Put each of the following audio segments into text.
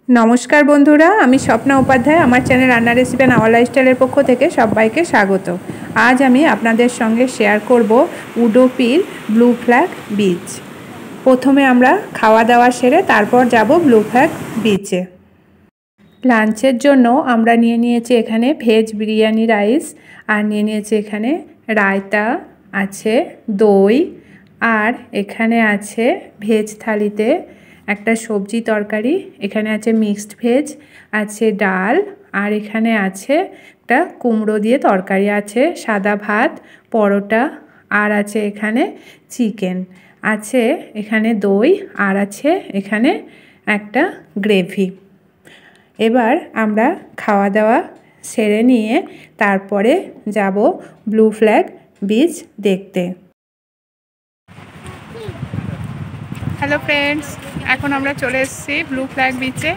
नमस्कार बंधुरा आमी स्वप्ना उपाध्याय आमार चैनल रान्ना रेसिपि एंड आवर लाइफस्टाइलेर पक्ष थेके सबाइके स्वागत। आज आमी आपनादेर संगे शेयर करब उडुपिर ब्लू फ्लैग बीच। प्रथमे आमरा खावा दावा सेरे तारपर जाब ब्लू फ्लैग बीचे। लांचेर जोन्नो आमरा निये नियेछि एखाने भेज बिरियानी राइस और निये नियेछि एखाने रायता आछे दई और एखाने आछे भेज थालिते একটা সবজি তরকারি, এখানে আছে মিক্সড ভেজ, আছে ডাল আর এখানে আছে একটা কুমড়ো দিয়ে তরকারি আছে, সাদা ভাত, পরোটা আর আছে এখানে চিকেন, আছে এখানে দই আর আছে এখানে একটা গ্রেভি। এবার আমরা খাওয়া দাওয়া সেরে নিয়ে তারপরে যাব ব্লু ফ্ল্যাগ বিচ দেখতে। হ্যালো ফ্রেন্ডস, এখন আমরা চলে এসেছি ব্লু ফ্ল্যাগ বিচে।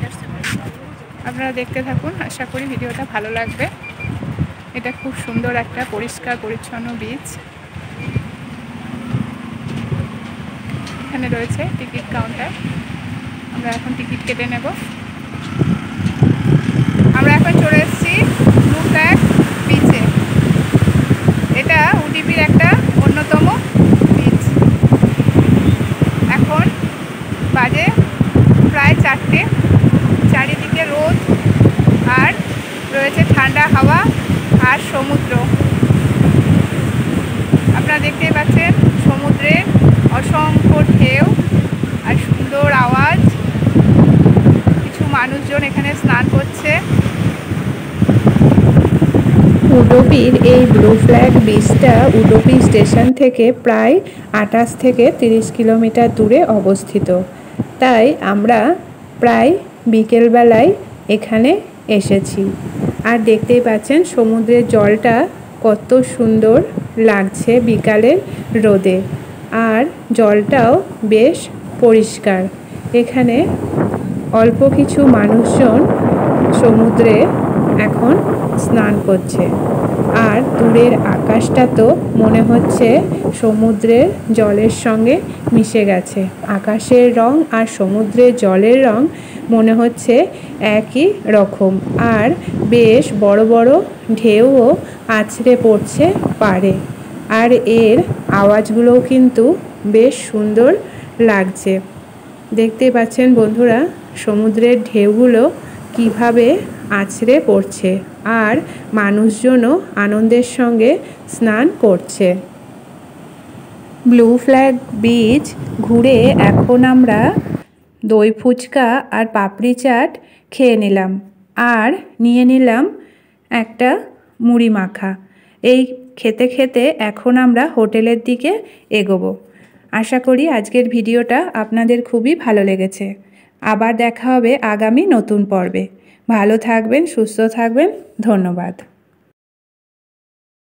আপনারা দেখতে থাকুন, আশা করি ভিডিওটা ভালো লাগবে। এটা খুব সুন্দর একটা পরিষ্কার পরিচ্ছন্ন বিচ। এখানে রয়েছে টিকিট কাউন্টার, আমরা এখন টিকিট কেটে নেব। আমরা এখন চলে এসেছি ব্লু ফ্ল্যাগ বিচে। এটা উডিপির একটা অন্যতম বিচ। এখন বাজে প্রায় 4টে, চারিদিকে রোদ আর রয়েছে ঠান্ডা হাওয়া আর সমুদ্র। আপনারা দেখতেই পাচ্ছেন সমুদ্রের অসংখ্য ঢেউ আর সুন্দর আওয়াজ। কিছু মানুষজন এখানে স্নান করছে। উডুপির এই ব্লু ফ্ল্যাগ বিচটা উডুপি স্টেশন থেকে প্রায় 28 থেকে 30 কিলোমিটার দূরে অবস্থিত। তাই আমরা প্রায় বিকেলবেলায় এখানে এসেছি। আর দেখতেই পাচ্ছেন সমুদ্রের জলটা কত সুন্দর লাগছে বিকালের রোদে, আর জলটাও বেশ পরিষ্কার। এখানে অল্প কিছু মানুষজন সমুদ্রে এখন স্নান করছে। আর দূরের আকাশটা তো মনে হচ্ছে সমুদ্রের জলের সঙ্গে মিশে গেছে। আকাশের রং আর সমুদ্রের জলের রং মনে হচ্ছে একই রকম। আর বেশ বড় বড় ঢেউও আছড়ে পড়ছে পাড়ে। আর এর আওয়াজগুলোও কিন্তু বেশ সুন্দর লাগছে। দেখতে পাচ্ছেন বন্ধুরা সমুদ্রের ঢেউগুলো কিভাবে আছড়ে পড়ছে, আর মানুষজনও আনন্দের সঙ্গে স্নান করছে। ব্লু ফ্ল্যাগ বিচ ঘুরে এখন আমরা দই ফুচকা আর পাপড়ি চাট খেয়ে নিলাম আর নিয়ে নিলাম একটা মুড়ি মাখা। এই খেতে খেতে এখন আমরা হোটেলের দিকে এগোবো। আশা করি আজকের ভিডিওটা আপনাদের খুবই ভালো লেগেছে। আবার দেখা হবে আগামী নতুন পর্বে। ভালো থাকবেন, সুস্থ থাকবেন, ধন্যবাদ।